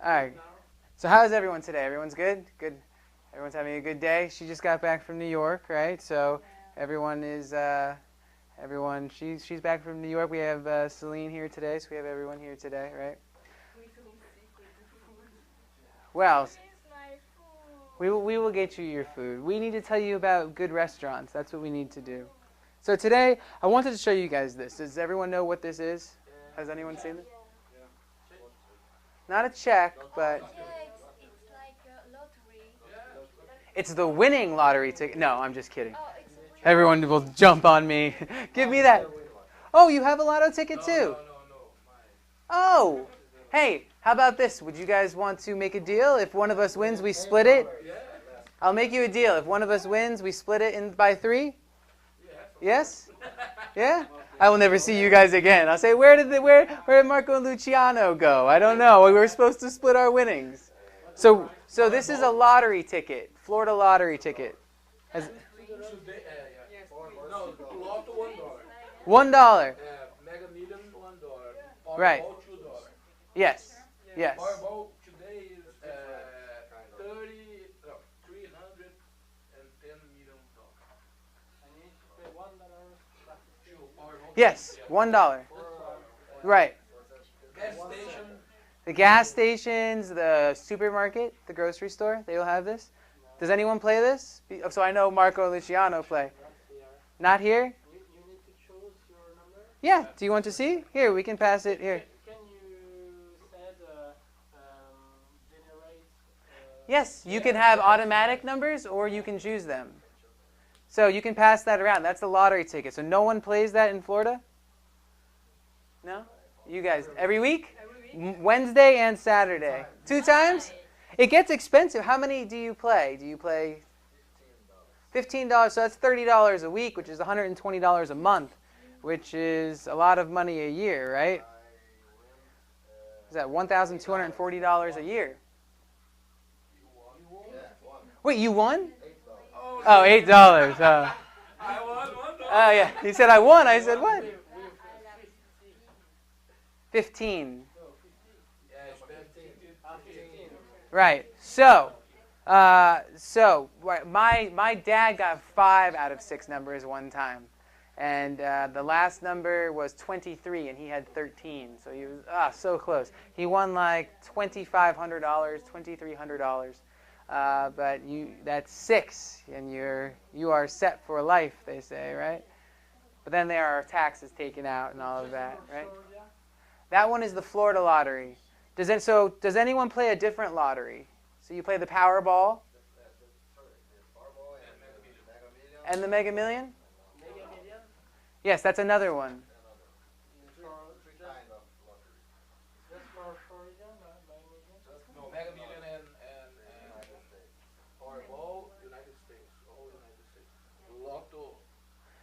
All right. So how's everyone today? Everyone's good? Good. Everyone's having a good day. She just got back from New York, right? So everyone is she's back from New York. We have Celine here today, so we have everyone here today, right? Well, we will get you your food. We need to tell you about good restaurants. That's what we need to do. So today, I wanted to show you guys this. Does everyone know what this is? Has anyone seen it? Not a check, but It's like a lottery. it's the winning lottery ticket. No, I'm just kidding. Everyone will jump on me. Give me that. Oh, you have a lotto ticket too? Oh, hey, how about this? Would you guys want to make a deal? If one of us wins, we split it? I'll make you a deal. If one of us wins, we split it by 3? Yes? Yeah? I will never see you guys again. I'll say, where did Marco and Luciano go? I don't know. We were supposed to split our winnings. So this is a lottery ticket, Florida lottery ticket. $1. Mega Million $1. Right. $2. Yes. Yes. Powerball today is 310 million dollars. Yes. $1. Right. Gas station. The gas stations, the supermarket, the grocery store, they will have this. Does anyone play this? So I know Marco and Luciano play. Not here? You need to choose your number? Yeah. Do you want to see? Here, we can pass it here. Can you set generate? Yes, you can have automatic numbers or you can choose them. So you can pass that around. That's the lottery ticket. So no one plays that in Florida? No? You guys, every week? Wednesday and Saturday. 2 times? It gets expensive. How many do you play? Do you play $15? So that's $30 a week, which is $120 a month, which is a lot of money a year, right? Is that $1,240 a year? Wait, you won? Oh, $8. I won $1. Oh, yeah. He said, I won. I said, what? 15. Right. So my dad got 5 out of 6 numbers one time, and the last number was 23, and he had 13. So he was so close. He won like $2,500, $2,300. But that's 6, and you are set for life, they say, right? But then there are taxes taken out and all of that, right? That one is the Florida lottery. Does anyone play a different lottery? So you play the Powerball? And the Mega Million? Yes, that's another one. No, Mega Million and Powerball, United States, all United States. Lotto.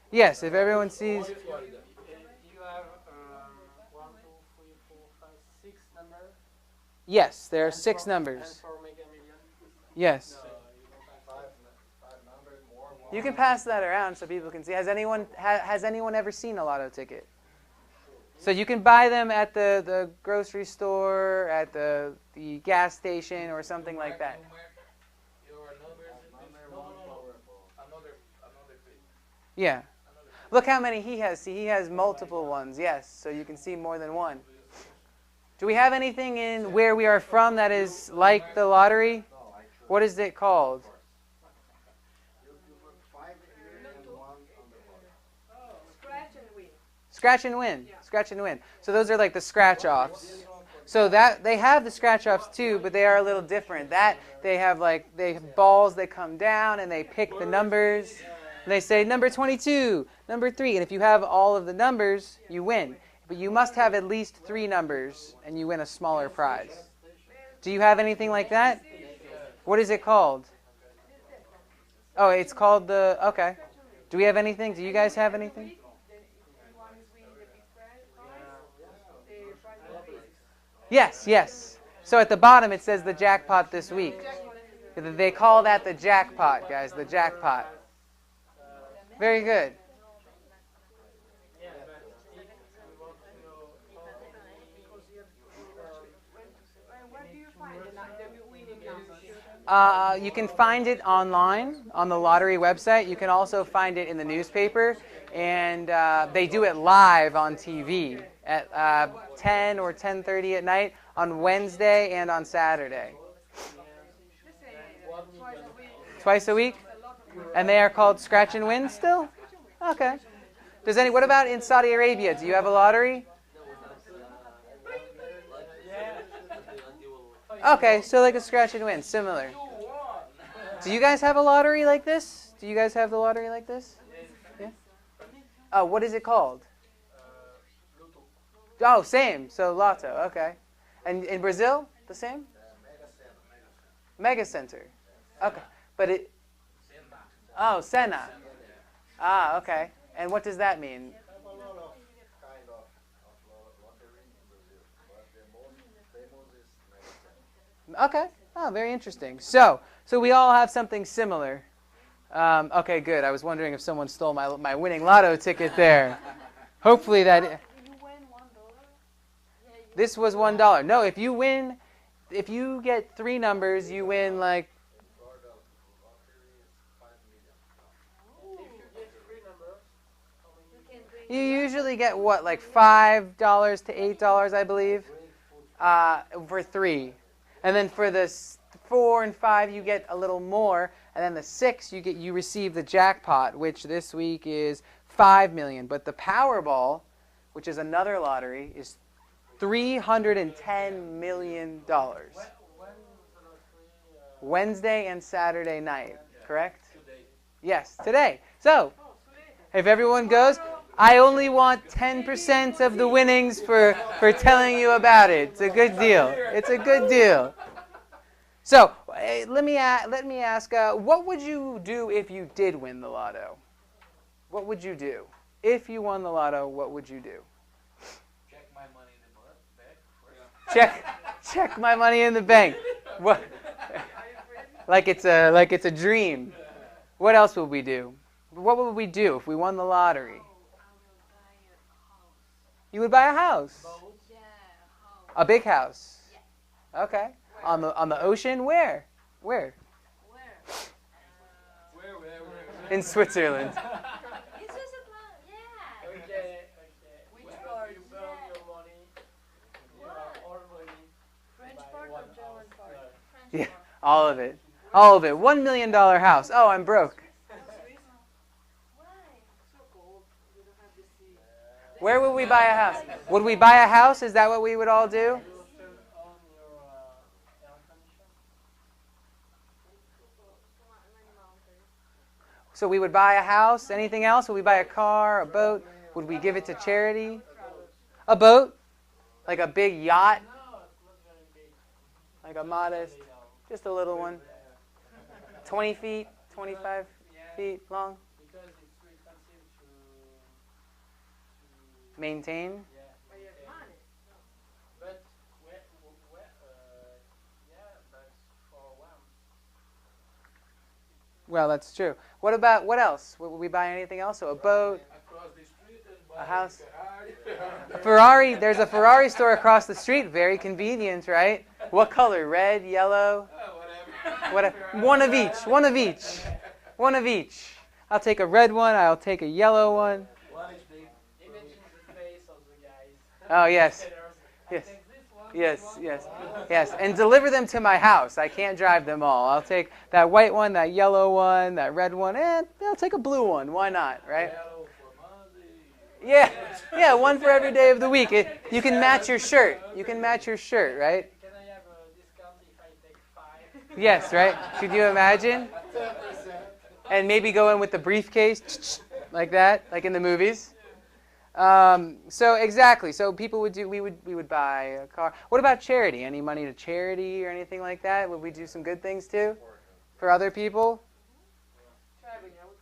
Yes, if everyone sees. You have 1, 2, 3, 4, 5, 6 numbers. Yes, there are 6 numbers. And for Mega Million. Yes. So you don't have 5 numbers more. You can pass that around so people can see. Has anyone ever seen a lotto ticket? So you can buy them at the grocery store, at the gas station, or something like that. Your numbers another thing. Yeah. Look how many he has. See, he has multiple ones. Yes, so you can see more than one. Do we have anything in where we are from that is like the lottery? What is it called? Scratch and win. Scratch and win. So those are like the scratch-offs. So that they have the scratch-offs too, but they are a little different. That they have balls that come down and they pick the numbers. And they say number 22, number 3, and if you have all of the numbers, you win. But you must have at least 3 numbers, and you win a smaller prize. Do you have anything like that? What is it called? Oh, it's called the... Okay. Do we have anything? Do you guys have anything? Yes, yes. So at the bottom it says the jackpot this week. They call that the jackpot, guys, the jackpot. Very good. where do you find the winning numbers? You can find it online on the lottery website. You can also find it in the newspaper. And they do it live on TV at 10 or 10:30 at night on Wednesday and on Saturday. Twice a week? And they are called Scratch and Win still? Okay. What about in Saudi Arabia? Do you have a lottery? Okay, so like a Scratch and Win, similar. Do you guys have a lottery like this? Do you guys have the lottery like this? Yeah? Oh, what is it called? Oh, same. So Lotto, okay. And in Brazil, the same? Mega Center. Okay. But it... Oh, Sena. Ah, okay. And what does that mean? Okay. Oh, very interesting. So we all have something similar. Okay, good. I was wondering if someone stole my winning lotto ticket there. Hopefully that... This was $1. No, if you get 3 numbers, you win like... You usually get what, like $5 to $8, I believe, for 3. And then for the 4 and 5, you get a little more. And then the 6, you receive the jackpot, which this week is $5 million. But the Powerball, which is another lottery, is $310 million. Wednesday and Saturday night, correct? Yes, today. So, if everyone goes, I only want 10% of the winnings for telling you about it. It's a good deal. It's a good deal. So, let me ask, what would you do if you did win the lotto? What would you do? If you won the lotto, what would you do? Check my money in the bank first. Check my money in the bank. What? Like it's a dream. What else would we do? What would we do if we won the lottery? You would buy a house. A big house. Okay. On the ocean? Where? In Switzerland. Yeah, all of it. All of it. $1 million house. Oh, I'm broke. Where would we buy a house? Would we buy a house? Is that what we would all do? So we would buy a house. Anything else? Would we buy a car, a boat? Would we give it to charity? A boat? Like a big yacht? Like a modest, just a little one. 20 feet, 25 feet long? Maintain? Well, that's true. What else? Would we buy anything else? So a boat, a house, a Ferrari. There's a Ferrari store across the street. Very convenient, right? What color? Red, yellow? Whatever. One of each. One of each. One of each. I'll take a red one. I'll take a yellow one. Oh, yes. Yes. Yes, yes, yes. And deliver them to my house. I can't drive them all. I'll take that white one, that yellow one, that red one, and I'll take a blue one. Why not, right? Yeah, yeah, one for every day of the week. You can match your shirt. You can match your shirt, right? Can I have a discount if I take 5? Yes, right? Could you imagine? And maybe go in with the briefcase, like that, like in the movies. So exactly. So people would do. We would buy a car. What about charity? Any money to charity or anything like that? Would we do some good things too, for other people? Traveling, I would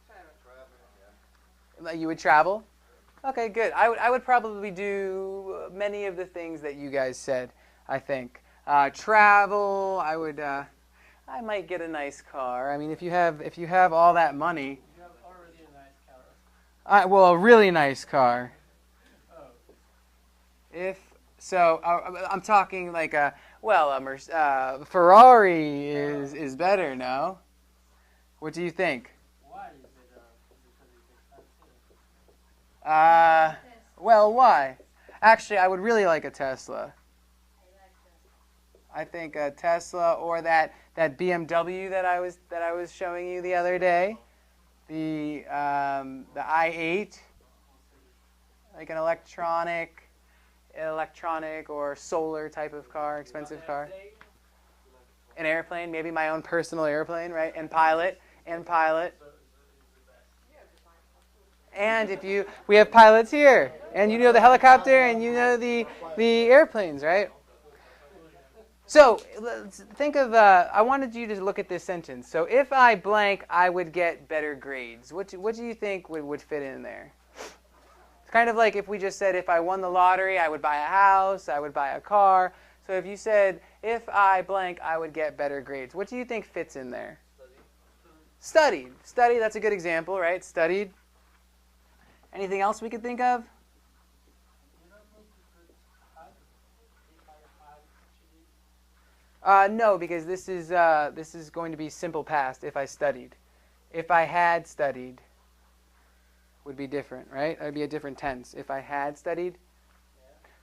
travel. You would travel. Okay, good. I would probably do many of the things that you guys said. I think travel. I might get a nice car. I mean, if you have all that money. You have already a nice car. Well, a really nice car. Oh. If So I'm talking like Ferrari is better. No, what do you think? Why is it? Because it's expensive. Well, why? Actually, I would really like a Tesla. I think a Tesla or that BMW that I was showing you the other day, the i8, like an electronic or solar type of car, expensive car. An airplane, maybe my own personal airplane, right? And pilot. And we have pilots here, and you know the helicopter, and you know the airplanes, right? So let's think of. I wanted you to look at this sentence. So if I blank, I would get better grades. What do you think would fit in there? It's kind of like if we just said if I won the lottery, I would buy a house, I would buy a car. So if you said if I blank, I would get better grades. What do you think fits in there? Studied. That's a good example, right? Studied. Anything else we could think of? You don't need to put if I had studied. No, because this is going to be simple past. If I studied, if I had studied, would be different, right? It would be a different tense. If I had studied.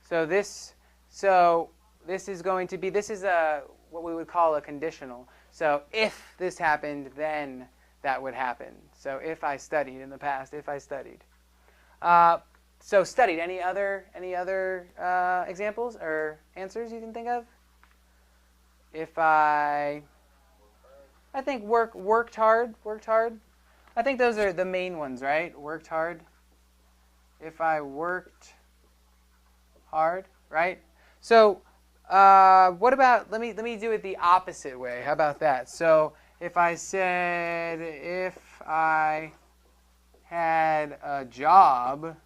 So this is going to be what we would call a conditional. So if this happened, then that would happen. So if I studied in the past, if I studied. So studied. Any other examples or answers you can think of? If I think worked hard. I think those are the main ones, right? Worked hard. If I worked hard, right? So what about let me do it the opposite way. How about that? So if I said if I had a job,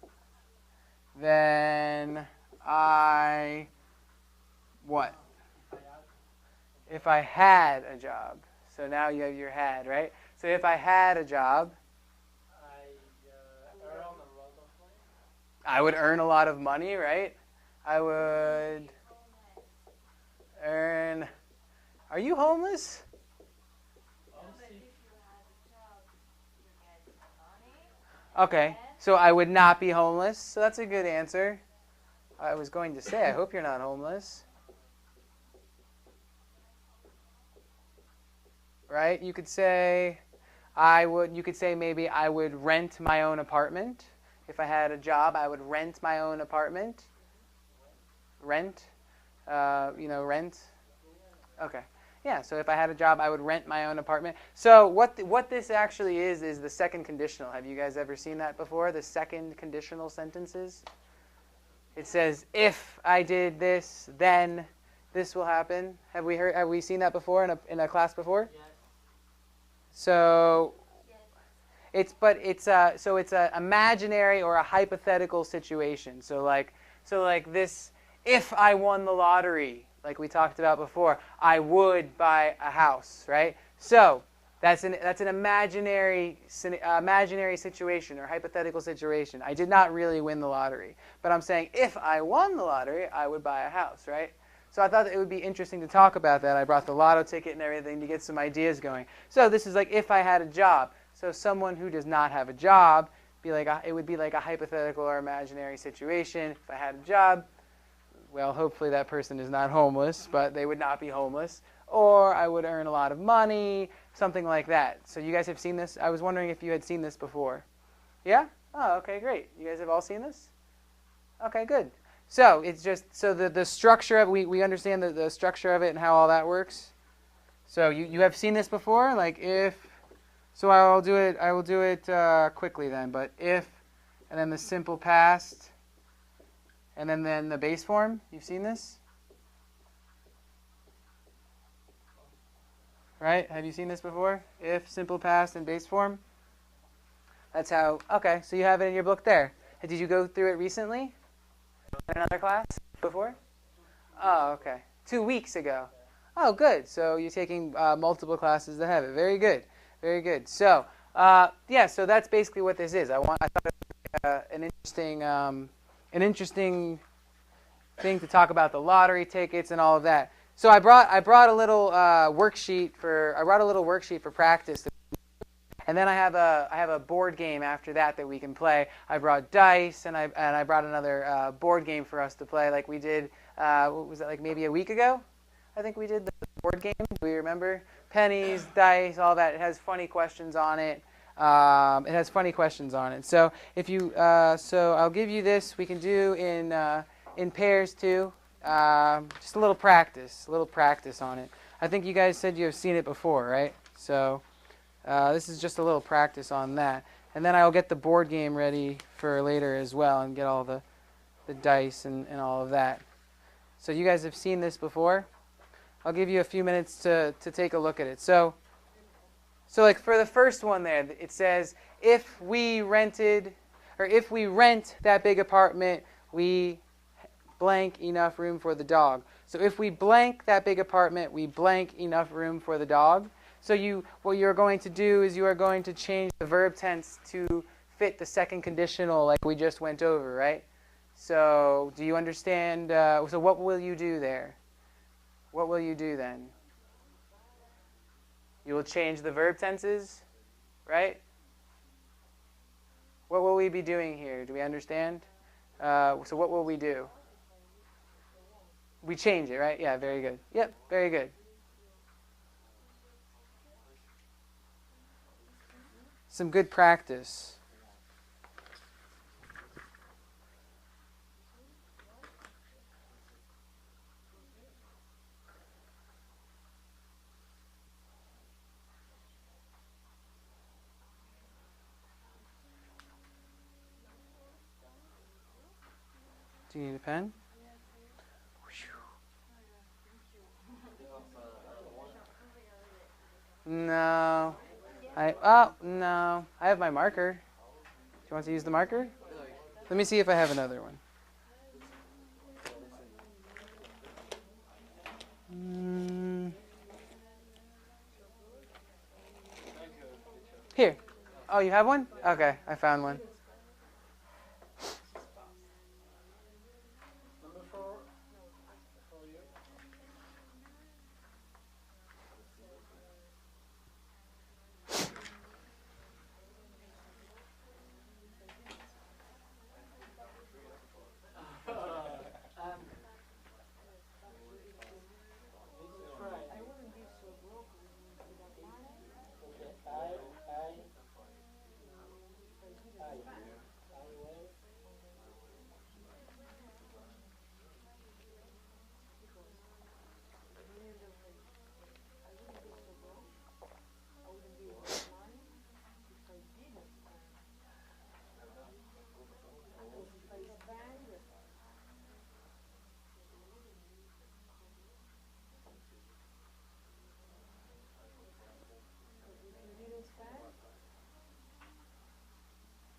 then what? If I had a job. So now you have your had, right? So if I had a job, I would earn a lot of money, right? I would earn. Are you homeless? Okay, so I would not be homeless. So that's a good answer. I was going to say, I hope you're not homeless. Right? You could say maybe I would rent my own apartment. If I had a job, I would rent my own apartment. Rent. Rent. Okay. Yeah, so if I had a job, I would rent my own apartment. So what this actually is the second conditional. Have you guys ever seen that before? The second conditional sentences? It says, if I did this, then this will happen. Have we seen that before in a class before? Yes. So it's a imaginary or a hypothetical situation. So like this, if I won the lottery, like we talked about before, I would buy a house, right? So that's an imaginary situation or hypothetical situation. I did not really win the lottery, but I'm saying if I won the lottery, I would buy a house, right? So I thought that it would be interesting to talk about that. I brought the lotto ticket and everything to get some ideas going. So this is like if I had a job. So someone who does not have a job, it would be like a hypothetical or imaginary situation. If I had a job, well, hopefully that person is not homeless, but they would not be homeless. Or I would earn a lot of money, something like that. So you guys have seen this? I was wondering if you had seen this before. Yeah? Oh, okay, great. You guys have all seen this? Okay, good. So it's just the structure of we understand the structure of it and how all that works. So you have seen this before, like if. So I will do it quickly then. But if, and then the simple past, and then the base form. You've seen this, right? Have you seen this before? If, simple past, and base form. That's how. Okay, so you have it in your book there. Did you go through it recently? In another class before? Oh, okay. 2 weeks ago. Oh, good. So you're taking multiple classes to have it. Very good. Very good. So, so that's basically what this is. I thought it was an interesting thing to talk about the lottery tickets and all of that. So I brought a little worksheet for practice, and then I have a board game after that we can play. I brought dice and I brought another board game for us to play, like we did. What was that, like maybe a week ago? I think we did the board game. Do we remember? Pennies, dice, all that. It has funny questions on it. So if you, so I'll give you this. We can do in pairs too. Just a little practice on it. I think you guys said you have seen it before, right? So this is just a little practice on that. And then I'll get the board game ready for later as well and get all the dice and all of that. So you guys have seen this before. I'll give you a few minutes to take a look at it. So like for the first one there, it says if we rent that big apartment, we blank enough room for the dog. So if we blank that big apartment, we blank enough room for the dog. So what you're going to do is you are going to change the verb tense to fit the second conditional like we just went over, right? So do you understand? So what will you do there? What will you do then? You will change the verb tenses, right? What will we be doing here? Do we understand? So what will we do? We change it, right? Yeah, very good. Yep, very good. Some good practice. Do you need a pen? No. No. I have my marker. Do you want to use the marker? Let me see if I have another one. Here. Oh, you have one? Okay, I found one. Number 4 for you.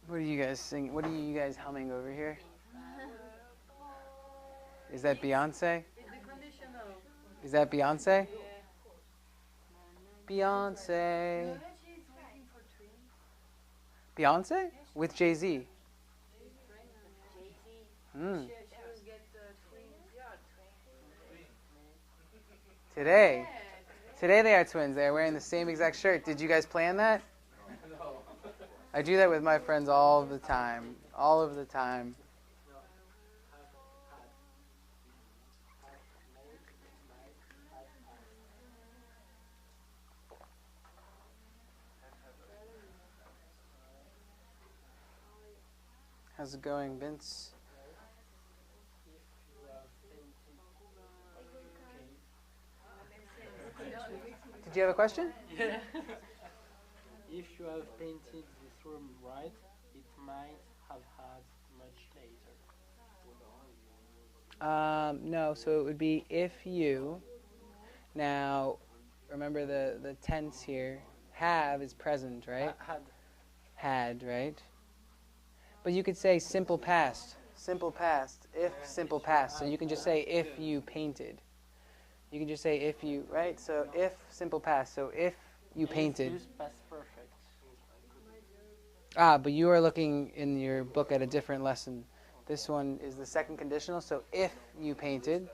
What are you guys singing? What are you guys humming over here? Is that Beyonce? Is that Beyonce? Beyonce. Beyonce? With Jay-Z. Today they are twins. They are wearing the same exact shirt. Did you guys plan that? I do that with my friends all the time. All of the time. How's it going, Vince? Did you have a question? Yeah. If you have painted this room right, it might have had much later. No, so it would be if you. Now, remember the tense here. Have is present, right? Had, right? But you could say simple past. Simple past. If simple past. So you can just say if you painted. You can just say if you, right? So if simple past. So if you painted. Use past perfect. But you are looking in your book at a different lesson. This one is the second conditional. So if you painted,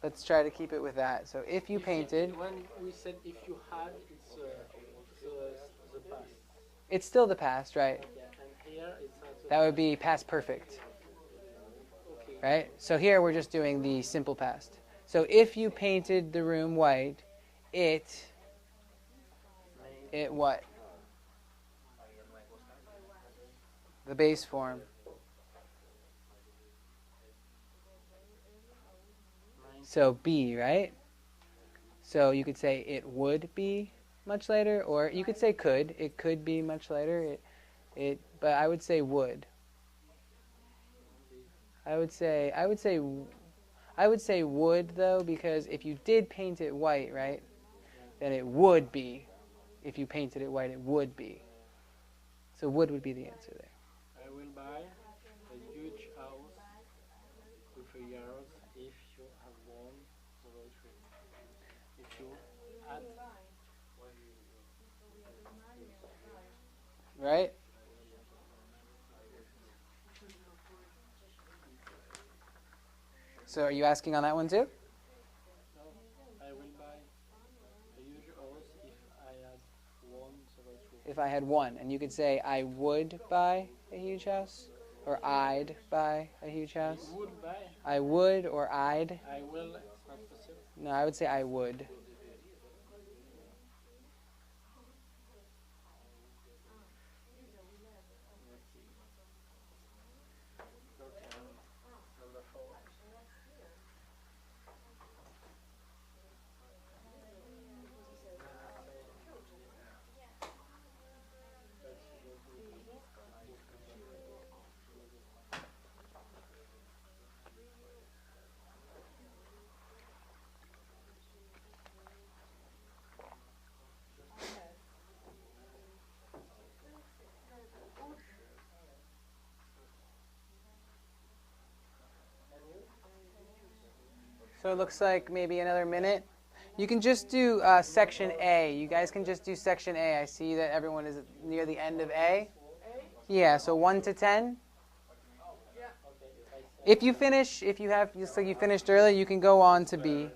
let's try to keep it with that. So if you painted, When we said if you had, it's the past. it's still the past, right? Yeah, and here it's not. That would be past perfect, Okay. right? So here we're just doing the simple past. So if you painted the room white, it what? The base form. So be, right? So you could say it would be much later, or you could say could. It could be much later. But I would say would. I would say would though, because if you did paint it white, right, then it would be. If you painted it white, it would be. So would be the answer there. I will buy a huge house with a yard if you have won the lottery. If you had Right? So are you asking on that one too? no, I will buy a huge house if I had won the lottery. If I had one, and you could say I would buy a huge house, or I'd buy a huge house. I would buy. I would or I'd. I will. It's not possible. No, I would say I would. Number 4. So it looks like maybe another minute. You can just do section A. You guys can just do section A. I see that everyone is near the end of A. Yeah, so 1 to 10. If you finish, if you have, just like you finished early, you can go on to B.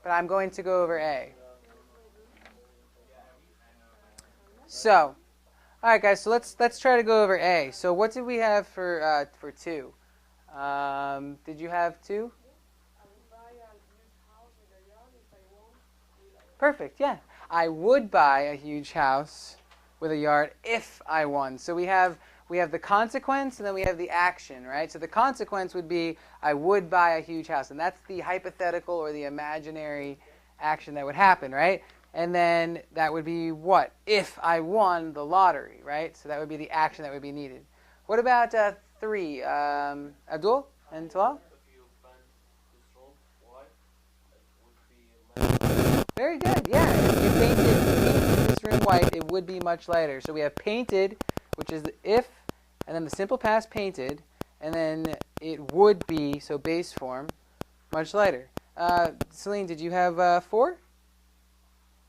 But I'm going to go over A. So, all right, guys. So let's try to go over A. So what did we have for 2? Did you have 2? Perfect, yeah. I would buy a huge house with a yard if I won. So we have the consequence and then we have the action, right? So the consequence would be I would buy a huge house. And that's the hypothetical or the imaginary action that would happen, right? And then that would be what? If I won the lottery, right? So that would be the action that would be needed. What about 3? Abdul and Talal? Very good, yeah. If you painted this room white, it would be much lighter. So we have painted, which is the if, and then the simple past painted, and then it would be, so base form, much lighter. Celine, did you have 4?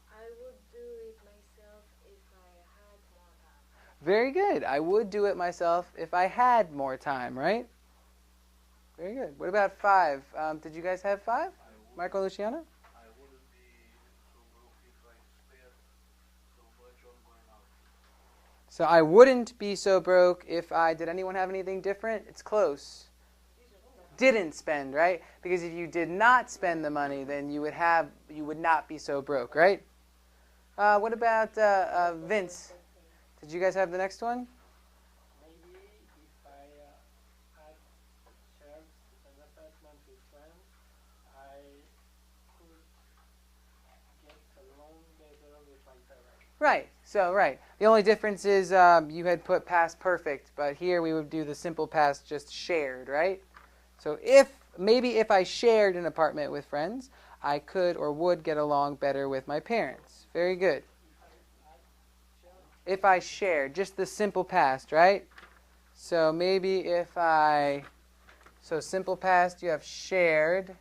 I would do it myself if I had more time. Very good. I would do it myself if I had more time, right? Very good. What about 5? Did you guys have 5? Marco and Luciana? So I wouldn't be so broke if I, did anyone have anything different? It's close. Didn't spend, right? Because if you did not spend the money, then you would not be so broke, right? What about Vince? Did you guys have the next one? Maybe if I had shared an apartment with friends, I could get along better with my parents. Right. So, right. The only difference is you had put past perfect, but here we would do the simple past just shared, right? So maybe if I shared an apartment with friends, I could or would get along better with my parents. Very good. If I shared, just the simple past, right? So maybe so simple past, you have shared,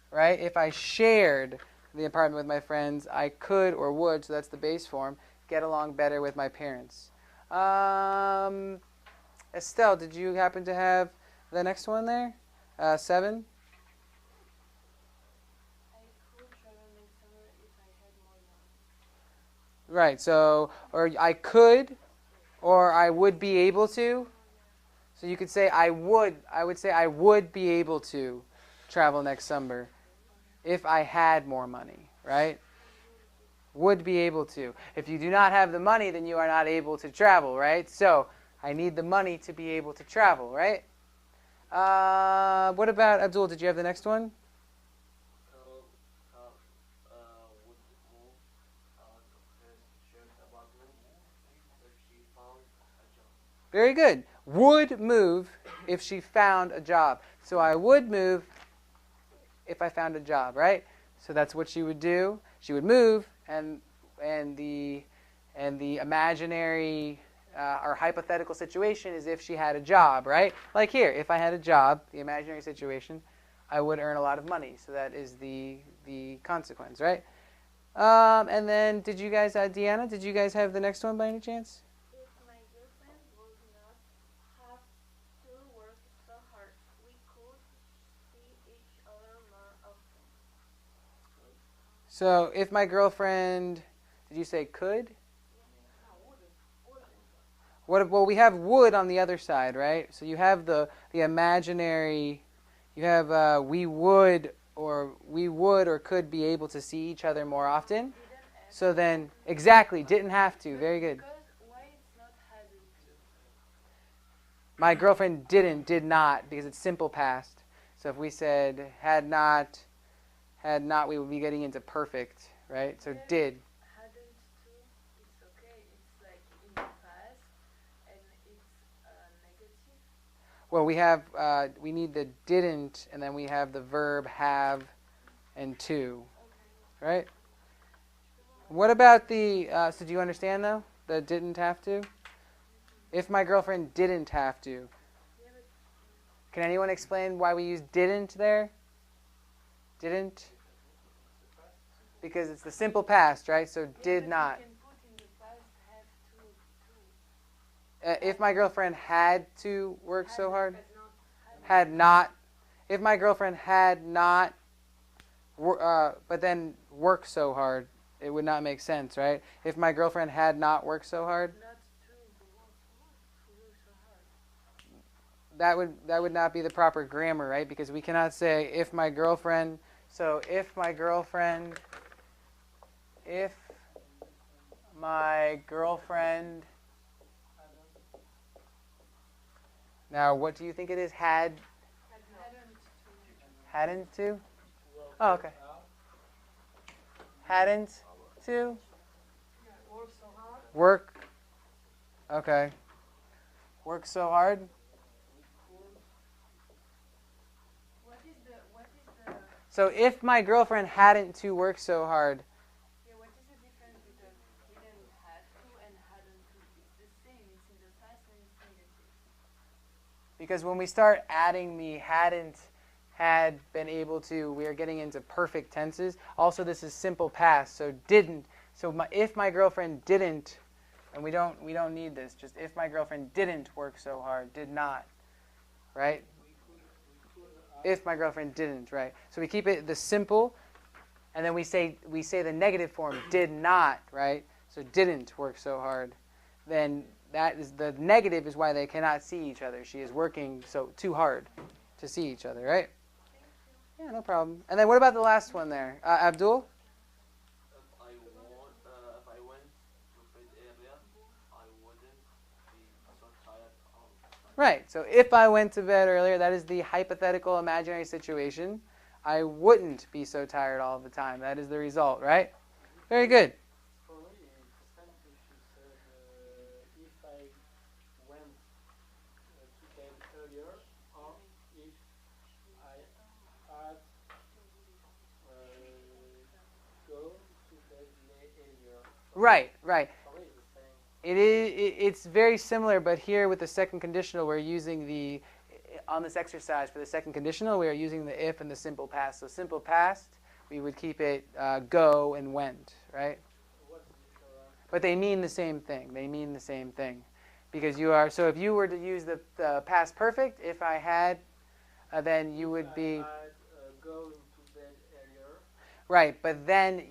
right? If I shared the apartment with my friends, I could or would, so that's the base form, get along better with my parents. Estelle, did you happen to have the next one there? 7? I could travel next summer if I had more money. Right, so, or I could, or I would be able to. So you could say I would say I would be able to travel next summer if I had more money, right? Would be able to. If you do not have the money, then you are not able to travel, right? So I need the money to be able to travel, right? What about Abdul? Did you have the next one? Would move out of his shared apartment if she found a job. Very good. Would move if she found a job. So I would move if I found a job, right? So that's what she would do. She would move, and the imaginary or hypothetical situation is if she had a job, right? Like here, if I had a job, the imaginary situation, I would earn a lot of money. So that is the consequence, right? And then, did you guys, Deanna, did you guys have the next one by any chance? If my girlfriend would not have to work so hard, we could see each other more often. So if my girlfriend, did you say could? Well, we have would on the other side, right? So you have the imaginary, you have we would or could be able to see each other more often. So then, exactly, didn't have to. Very good. Because why it's not hadn't to? My girlfriend did not, because it's simple past. So if we said had not, we would be getting into perfect, right? So did. Hadn't to, it's okay. It's like in the past and it's negative. Well, we have we need the didn't, and then we have the verb have and to, right? What about the? So do you understand though? The didn't have to. If my girlfriend didn't have to. Can anyone explain why we use didn't there? Didn't? Because it's the simple past, right? So did not. You can put in the past have to. If my girlfriend had to work so hard. But not Had not. If my girlfriend had not, but then worked so hard, it would not make sense, right? If my girlfriend had not worked so hard, not to work so hard. that would not be the proper grammar, right? Because we cannot say if my girlfriend. So if my girlfriend. Now, what do you think it is? Hadn't to? Oh, okay. Hadn't to? Work so hard. Work. Okay. Work so hard? What is the So if my girlfriend hadn't to work so hard, what is the difference between didn't have to and hadn't to? It's the same, it's in the past and it's negative. because when we start adding the hadn't, had been able to, we are getting into perfect tenses. Also, this is simple past, so didn't. So if my girlfriend didn't, and we don't need this. Just if my girlfriend didn't work so hard, did not, right? If my girlfriend didn't, right? So we keep it the simple, and then we say the negative form, did not, right? So didn't work so hard. Then that is the negative is why they cannot see each other. She is working so too hard to see each other, right? Yeah, no problem. And then what about the last one there, Abdul? If I went to bed earlier, I wouldn't be so tired all the time. Right. So if I went to bed earlier, that is the hypothetical imaginary situation. I wouldn't be so tired all the time. That is the result, right? Very good. For me, it's the same if you said if I went to bed earlier, or if I had go to bed earlier. Right, right. For me, it's the same. It's very similar, but here with the second conditional, we're using the, on this exercise for the second conditional, we are using the if and the simple past. So simple past, we would keep it go and went, right? What's the difference? But they mean the same thing. They mean the same thing. because you are. So if you were to use the past perfect, if I had, then you would be Go into bed earlier. right. But then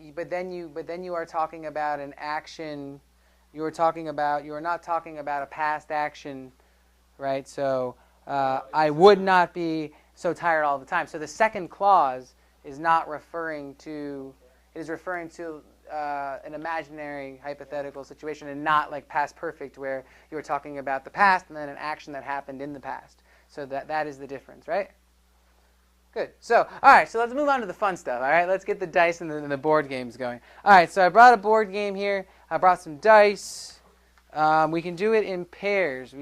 you are talking about an action. You are not talking about a past action, right? So I would not be so tired all the time. So the second clause is not referring to. It is referring to an imaginary hypothetical situation, and not like past perfect, where you were talking about the past and then an action that happened in the past. So that is the difference, right? Good. So, all right, so let's move on to the fun stuff, all right? Let's get the dice and the board games going. All right, so I brought a board game here. I brought some dice. We can do it in pairs.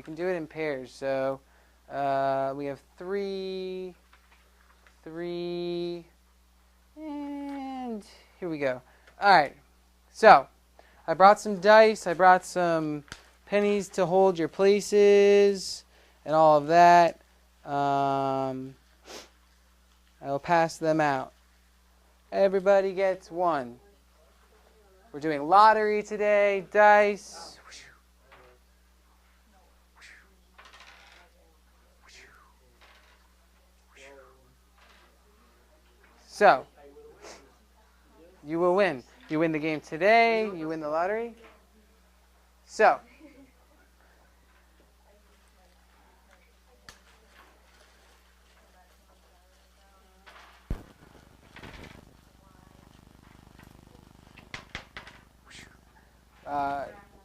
So we have three, and here we go. All right, so I brought some dice. I brought some pennies to hold your places and all of that. I will pass them out. Everybody gets one. We're doing lottery today, dice. So, you will win. You win the game today, you win the lottery. So,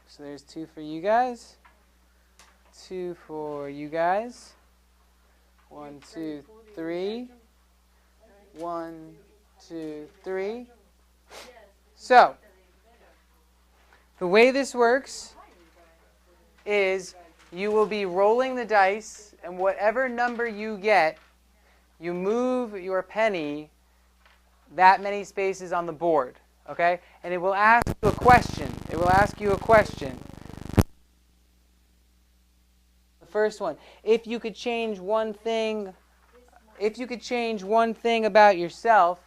so there's two for you guys. Two for you guys. 1, 2, 3. 1, 2, 3. So, the way this works is you will be rolling the dice, and whatever number you get, you move your penny that many spaces on the board. Okay? And it will ask you a question. The first one. If you could change one thing about yourself,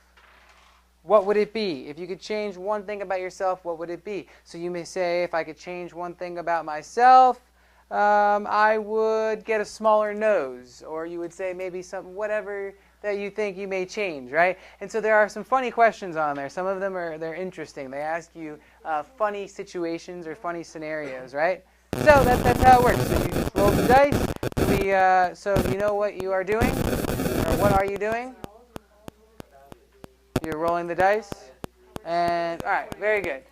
what would it be? If you could change one thing about yourself, what would it be? So you may say, if I could change one thing about myself, I would get a smaller nose. Or you would say maybe whatever that you think you may change, right? And so there are some funny questions on there. Some of them they're interesting. They ask you funny situations or funny scenarios, right? So that's how it works. So you just roll the dice. So you know what you are doing? Or what are you doing? You're rolling the dice. And, all right, very good.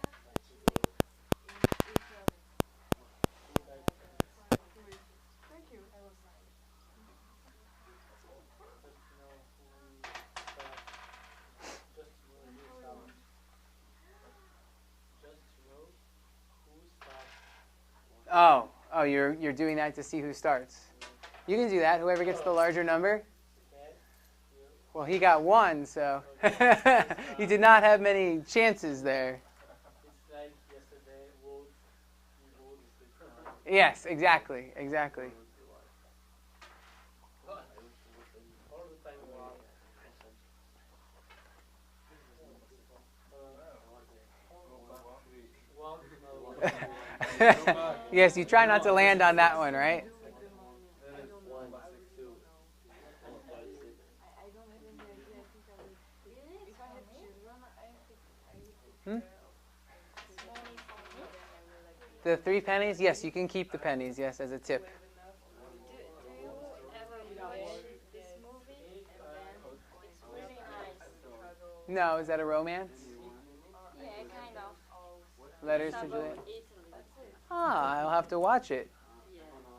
Oh, you're doing that to see who starts. You can do that. Whoever gets the larger number. Well, he got one, so you did not have many chances there. It's like yesterday, vote. Yes, exactly. All the time Yes, you try not to land on that one, right? The 3 pennies? Yes, you can keep the pennies, yes, as a tip. Do you ever watch this movie and then it's really nice? No, is that a romance? Yeah, kind of. Letters It's to about Juliet? Italy. I'll have to watch it.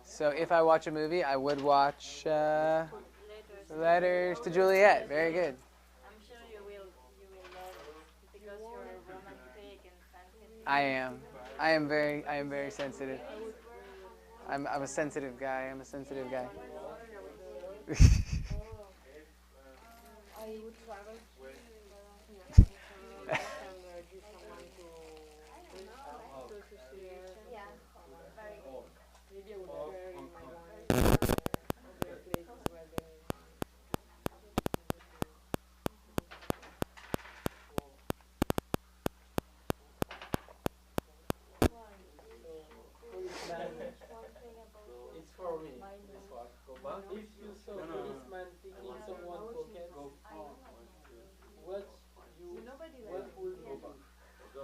So if I watch a movie, I would watch Letters to Juliet. Very good. I'm sure you will love it because you're romantic and sensitive. I am very sensitive. I'm a sensitive guy.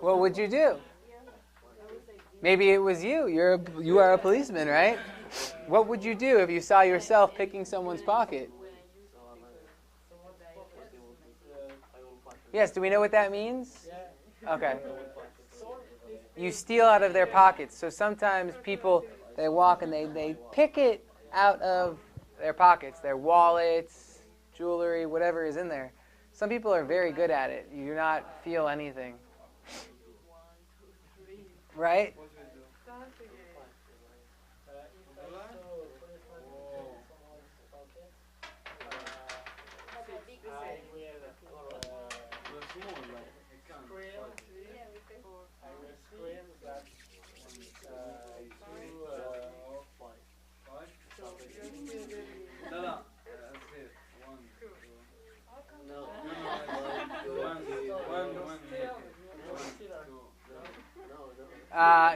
What would you do? Maybe it was you. You are a policeman, right? What would you do if you saw yourself picking someone's pocket? Yes, do we know what that means? Okay. You steal out of their pockets. So sometimes people, they walk and they pick it out of their pockets, their wallets, jewelry, whatever is in there. Some people are very good at it. You do not feel anything. Right?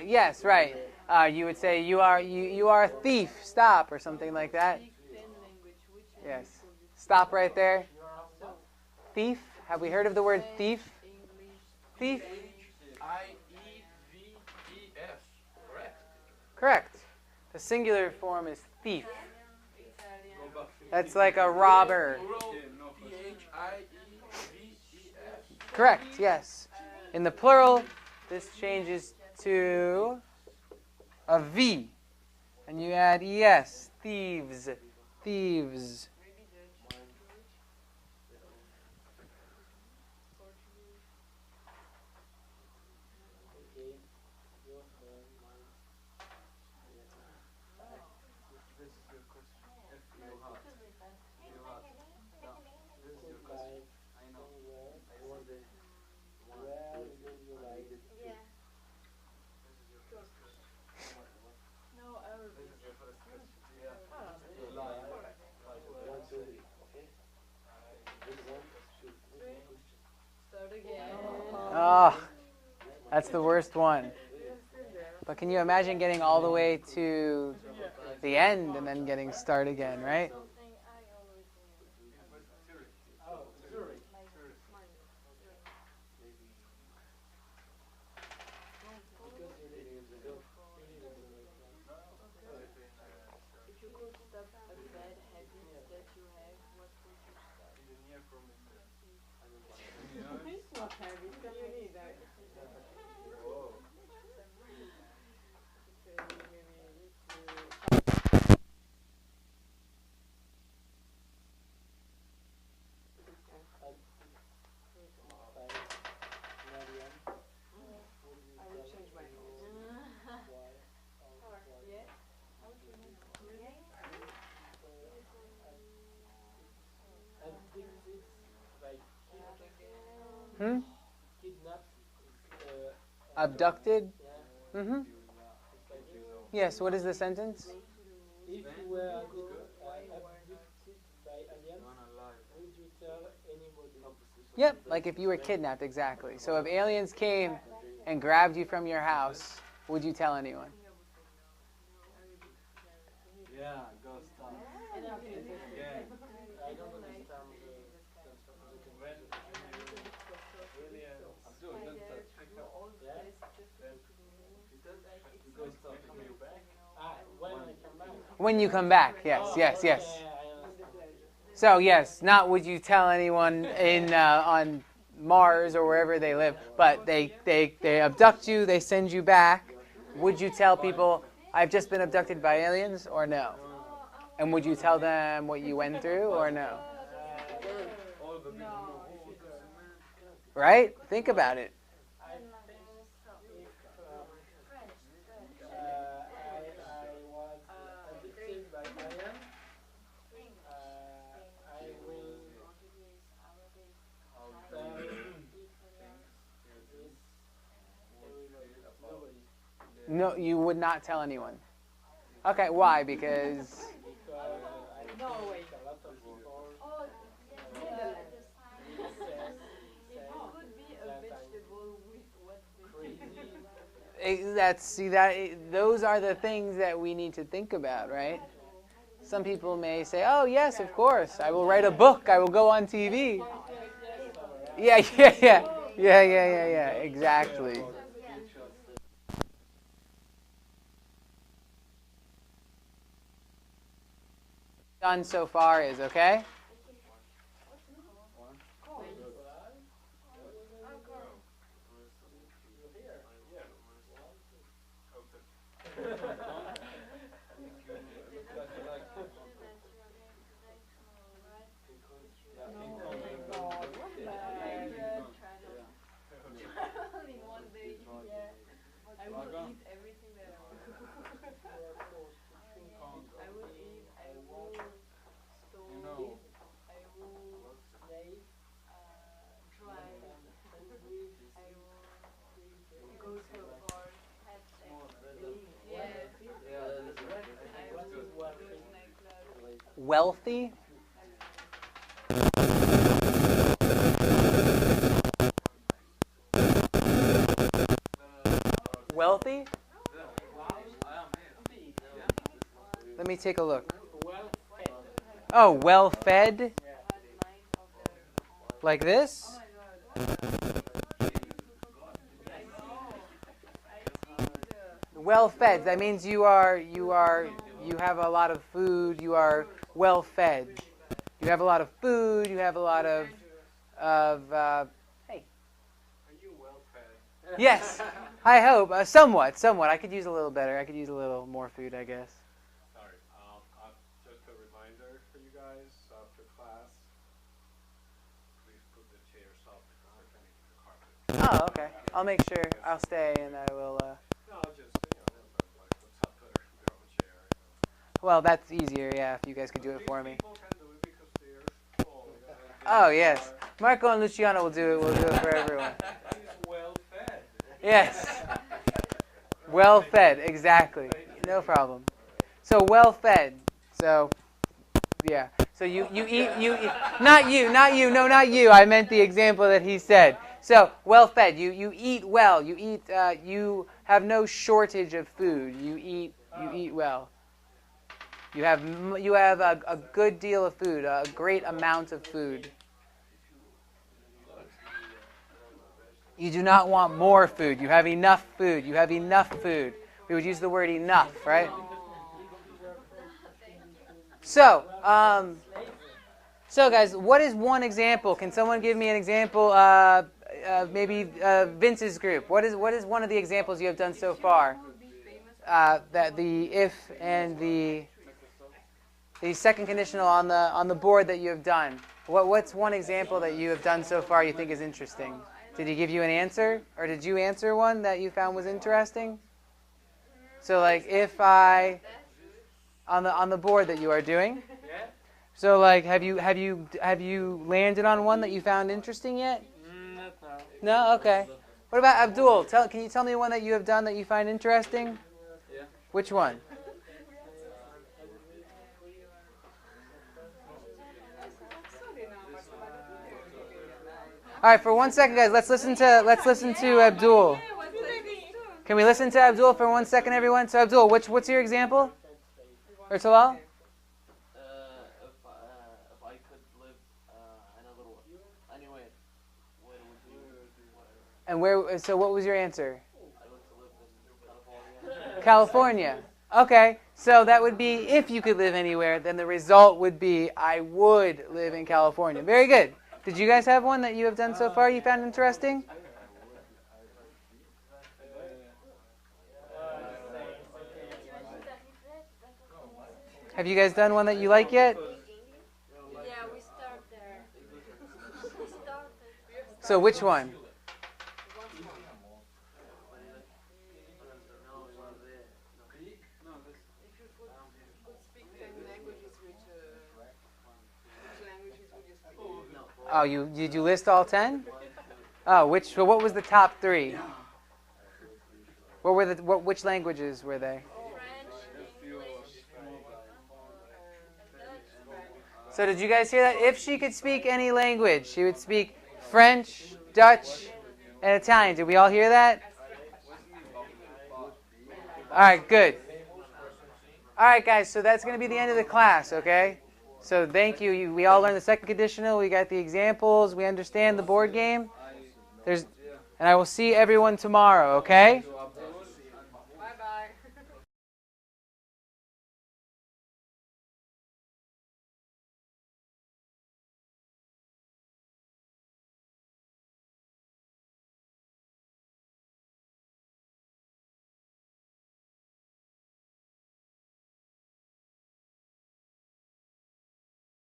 Yes, right. You would say you are a thief. Stop, or something like that. Yes. Stop right there. Thief. Have we heard of the word thief? Thief. I-E-V-E-S. Correct. Correct. The singular form is thief. That's like a robber. T-H-I-E-V-E-S. Correct. Yes. In the plural, this changes to a V, and you add es. Thieves. Thieves. Oh, that's the worst one. But can you imagine getting all the way to the end and then getting start again, right? Abducted? Mm-hmm. Yes, what is the sentence? If you were abducted by aliens, would you tell anybody? Yep, like if you were kidnapped, exactly. So if aliens came and grabbed you from your house, would you tell anyone? Yeah, go stop. Yeah. I don't understand the question. Really, Abdul, don't touch. Go stop. Coming back. When I come back. When you come back, yes, yes, yes. Yeah, I understand. So yes, not would you tell anyone in on Mars or wherever they live, but they abduct you, they send you back. Would you tell people, I've just been abducted by aliens, or no? And would you tell them what you went through, or no? Right? Think about it. I think if I was abducted by aliens, I will tell nobody. No, you would not tell anyone. Okay, why? Because A lot of people those are the things that we need to think about, right? Some people may say, "Oh yes, of course, I will write a book. I will go on TV." Yeah. Yeah. Exactly. Done so far is okay. Traveling one day, yeah. I will eat everything that I want. I will eat, I will stove, I will drive, I will go to a bar, have sex. Yeah. I will go to nightclub. Wealthy. Wealthy? Let me take a look. Oh, well fed? Like this? Well fed. That means you have a lot of food, you are well fed. You have a lot of food, you have a lot of hey. Are you well fed? Yes, I hope. Somewhat. I could use a little better. I could use a little more food, I guess. Sorry. Just a reminder for you guys after class. Please put the chairs up because they're going to hit the carpet. Oh, okay. I'll make sure. I'll stay and I will... No, just, like, what's up there? They're on a chair. Well, that's easier, yeah, if you guys could do it for me. People can do it because they're tall. Oh, yes. Marco and Luciano will do it. We'll do it for everyone. He's well fed. Yes. Well fed, exactly. No problem. So well fed. So, yeah. So you eat, not you, no, not you. I meant the example that he said. So, well fed. You eat well. You have no shortage of food. You eat well. You have a good deal of food, a great amount of food. You do not want more food. You have enough food. You have enough food. We would use the word enough, right? So guys, what is one example? Can someone give me an example? Maybe Vince's group. What is one of the examples you have done so far? That the if and the second conditional on the board that you have done. What's one example that you have done so far you think is interesting? Did he give you an answer, or did you answer one that you found was interesting? So, like, if I on the board that you are doing. So, like, have you landed on one that you found interesting yet? No. Okay. What about Abdul? Can you tell me one that you have done that you find interesting? Yeah. Which one? All right, for 1 second, guys. Let's listen to Abdul. Can we listen to Abdul for 1 second, everyone? So, Abdul, what's your example? Or Talal? If I could live in a little anyway, where would you? And where? So, what was your answer? I would to live in California. California. Okay, so that would be if you could live anywhere. Then the result would be I would live in California. Very good. Did you guys have one that you have done so far you found interesting? Have you guys done one that you like yet? Yeah, we start there. We started. So which one? If you could speak 10 languages, which languages would you speak? Oh, did you list all 10? Oh, what was the top 3? Which languages were they? French, English, Dutch. So did you guys hear that? If she could speak any language, she would speak French, Dutch, and Italian. Did we all hear that? All right, good. All right, guys, so that's going to be the end of the class, okay? So thank you. We all learned the second conditional. We got the examples. We understand the board game. and I will see everyone tomorrow, okay?